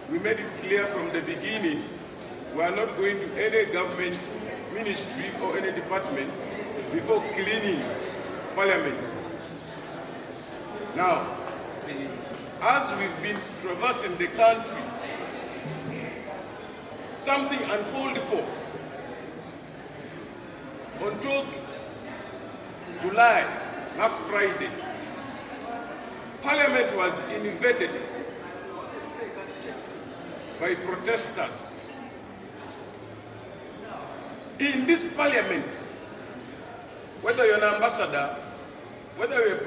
we made it clear from the beginning, we are not going to any government ministry or any department before cleaning Parliament. Now, as we've been traversing the country, something uncalled for. On 12th July, last Friday, Parliament was invaded by protesters. In this Parliament, whether you're an ambassador, whether you're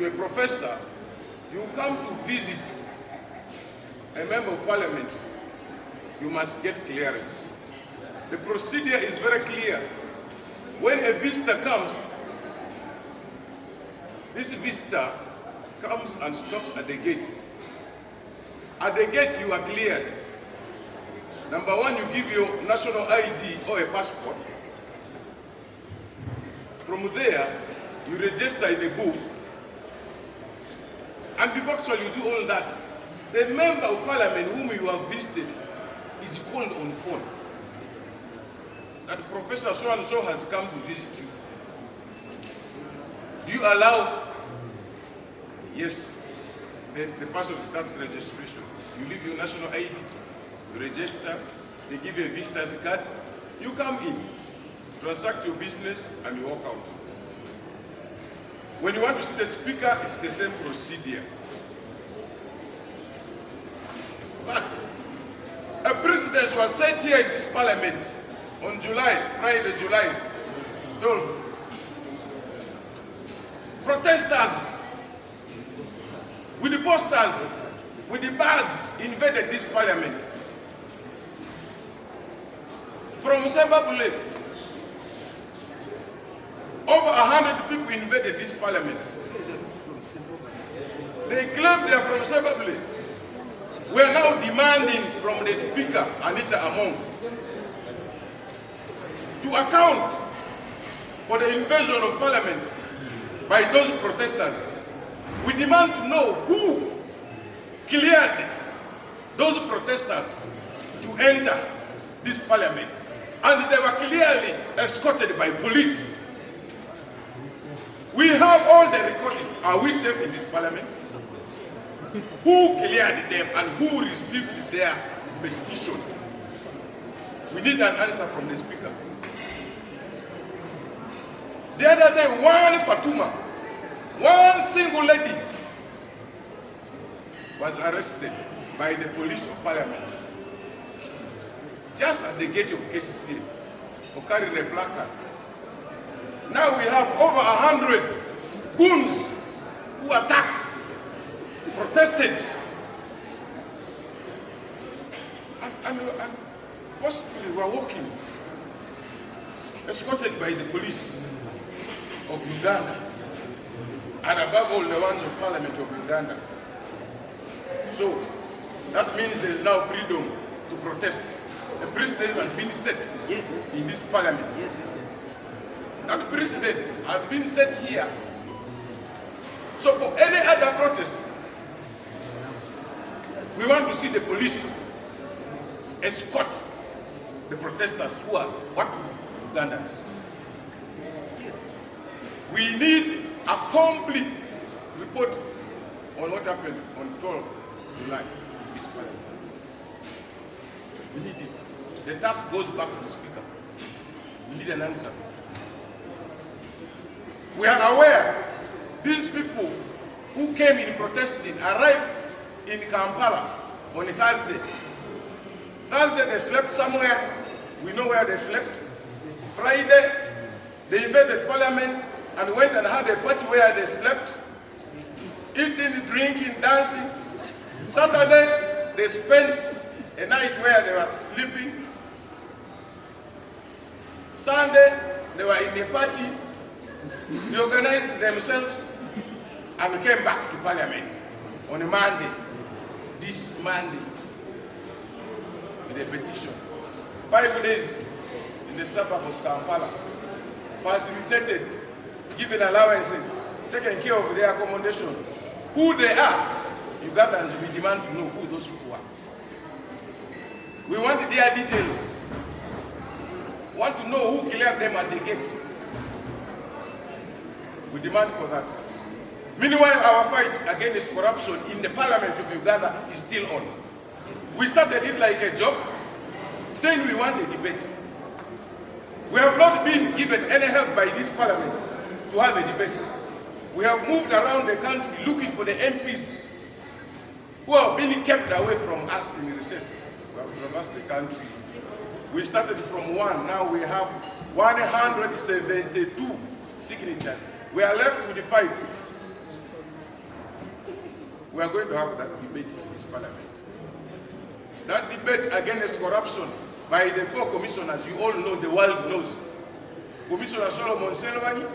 a professor, you come to visit a member of Parliament, you must get clearance. The procedure is very clear. When a visitor comes, this visitor comes and stops at the gate. At the gate, you are cleared. Number one, you give your national ID or a passport. From there, you register in a book. And before actually you do all that, the member of Parliament whom you have visited is called on phone. That Professor so-and-so has come to visit you. Do you allow? Yes. Then the person starts registration. You leave your national ID, you register, they give you a visitor's card, you come in, transact your business, and you walk out. When you want to see the speaker, it's the same procedure. But a precedent was set here in this Parliament on Friday, July 12th. Protesters with the posters, with the bags, invaded this Parliament. From Zimbabwe, over 100 people invaded this Parliament. They claim they are from Zimbabwe. We are now demanding from the Speaker, Anita Among, to account for the invasion of Parliament by those protesters. We demand to know who cleared those protesters to enter this Parliament. And they were clearly escorted by police. We have all the recording. Are we safe in this Parliament? Who cleared them and who received their petition? We need an answer from the Speaker. The other day, one Fatuma, one single lady, was arrested by the police of Parliament just at the gate of KCC for carrying a placard. Now we have over 100 goons who attacked, protested, and possibly were walking, escorted by the police of Uganda, and above all the ones of Parliament of Uganda. So that means there is now freedom to protest. The precedent has been set in this Parliament. That precedent has been set here. So for any other protest, we want to see the police escort the protesters who are what? Ugandans. We need a complete report on what happened on 12th July in this Parliament. We need it. The task goes back to the Speaker. We need an answer. We are aware these people who came in protesting arrived in Kampala on Thursday. Thursday they slept somewhere. We know where they slept. Friday they invaded Parliament and went and had a party where they slept, eating, drinking, dancing. Saturday they spent a night where they were sleeping. Sunday they were in a party. They organized themselves and came back to Parliament on a Monday, this Monday, with a petition. 5 days in the suburb of Kampala, facilitated, given allowances, taking care of their accommodation. Who they are, Ugandans, we demand to know who those people are. We want their details. We want to know who cleared them at the gate. We demand for that. Meanwhile, our fight against corruption in the parliament of Uganda is still on. We started it like a joke, saying we want a debate. We have not been given any help by this parliament to have a debate. We have moved around the country looking for the MPs who have been kept away from us in recess. We have traversed the country. We started from one, now we have 172 signatures. We are left with 5. We are going to have that debate in this parliament. That debate against corruption by the 4 commissioners, you all know, the world knows. Commissioner Solomon Selvani,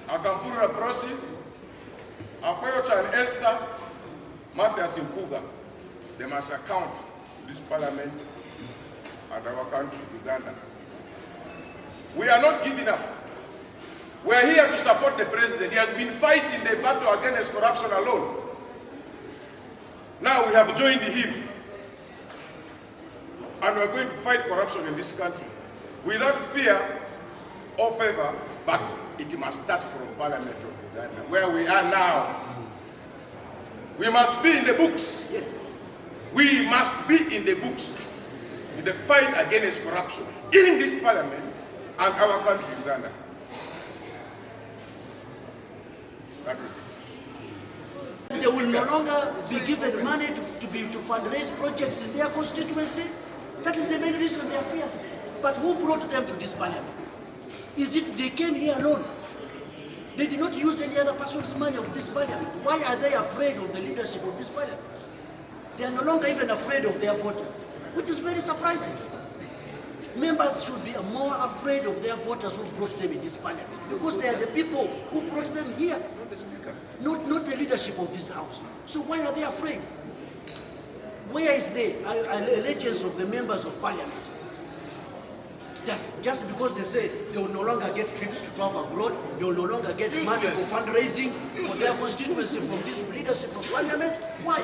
Akampura Prosi, Afayocha and Esther, Matthias Impuga. They must account to this parliament and our country, Uganda. We are not giving up. We are here to support the president. He has been fighting the battle against corruption alone. Now we have joined him. And we are going to fight corruption in this country without fear or favor, but it must start from Parliament of Uganda, where we are now. We must be in the books. Yes. We must be in the books in the fight against corruption in this parliament and our country, Uganda. That is it. They will no longer be given money to fundraise projects in their constituency. That is the main reason they are feared. But who brought them to this parliament? Is it they came here alone? They did not use any other person's money of this parliament. Why are they afraid of the leadership of this parliament? They are no longer even afraid of their voters, which is very surprising. Members should be more afraid of their voters who brought them in this parliament, because they are the people who brought them here, Not the speaker. not the leadership of this house. So why are they afraid? Where is the allegiance of the members of parliament? Just because they say they will no longer get trips to travel abroad, they will no longer get money for fundraising for their constituency from this leadership of parliament. Why?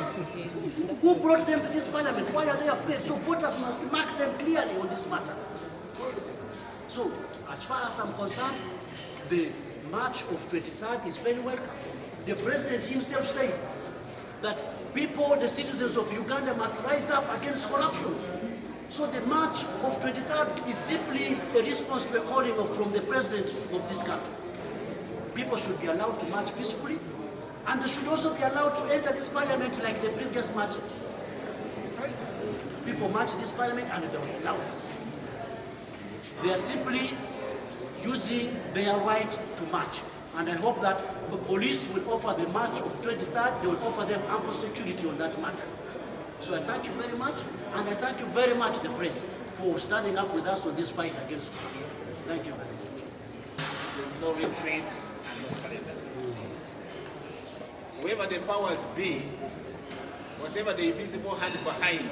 Who brought them to this parliament? Why are they afraid? So voters must mark them clearly on this matter. So, as far as I'm concerned, the march of 23rd is very welcome. The president himself said that people, the citizens of Uganda, must rise up against corruption. So the march of 23rd is simply a response to a calling from the president of this country. People should be allowed to march peacefully, and they should also be allowed to enter this parliament like the previous marches. People march this parliament and they will allow them. They are simply using their right to march. And I hope that the police will offer the march of 23rd, they will offer them ample security on that matter. So I thank you very much, and I thank you very much, the press, for standing up with us on this fight against corruption. Thank you very much. There's no retreat and no surrender. Whoever the powers be, whatever the invisible hand behind,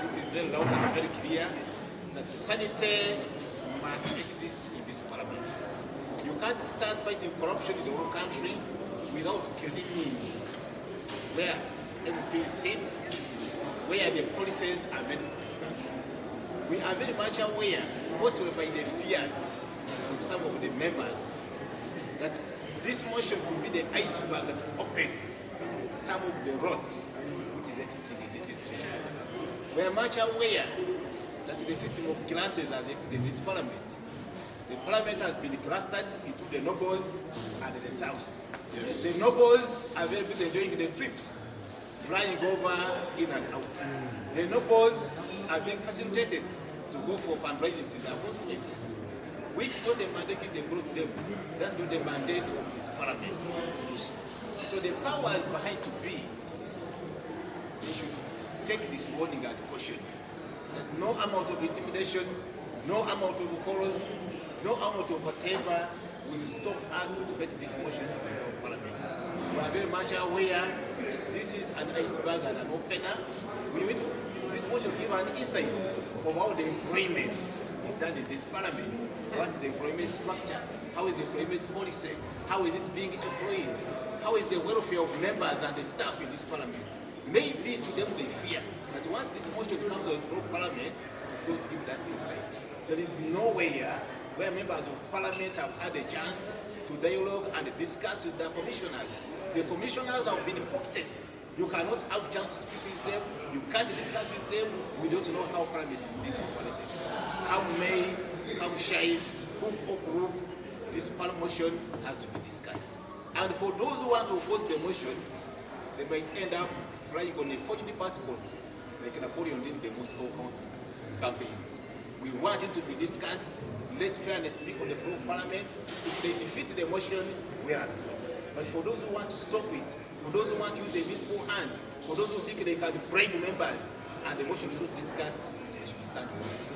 this is very loud and very clear, that sanity must exist in this parliament. You can't start fighting corruption in the whole country without cleaning where MPs sit, where the policies are meant for this country. We are very much aware, mostly by the fears of some of the members, that this motion could be the iceberg that open some of the rots which is existing in this institution. We are much aware that the system of classes has existed in this parliament. The parliament has been clustered into the nobles and the serfs. Yes. The nobles are very busy enjoying the trips, flying over in and out. The nobles are being facilitated to go for fundraising in their constituencies, which is not a mandate they brought them. That's not the mandate of this parliament to do so. So the powers behind to be, they should take this warning and caution that no amount of intimidation, no amount of quarrels, no amount of whatever will stop us to debate this motion before parliament. We are very much aware that this is an iceberg and an opener. This motion will give an insight of how the employment is done in this parliament. What's the employment structure? How is the employment policy? How is it being employed? How is the welfare of members and the staff in this parliament? Maybe to them they fear that once this motion comes to the floor of Parliament, it's going to give that insight. There is nowhere where members of Parliament have had a chance to dialogue and discuss with their commissioners. The commissioners have been pocketed. You cannot have a chance to speak with them. You can't discuss with them. We don't know how Parliament is being operated. Come May, come shine, hook or crook, this motion has to be discussed. And for those who want to oppose the motion, they might end up flying on a forged passport, like Napoleon did in the Moscow campaign. We want it to be discussed. Let fairness speak on the floor of Parliament. If they defeat the motion, we are. But for those who want to stop it, for those who want to use the visible hand, for those who think they can bribe members, and the motion is not discussed, they should stand for it.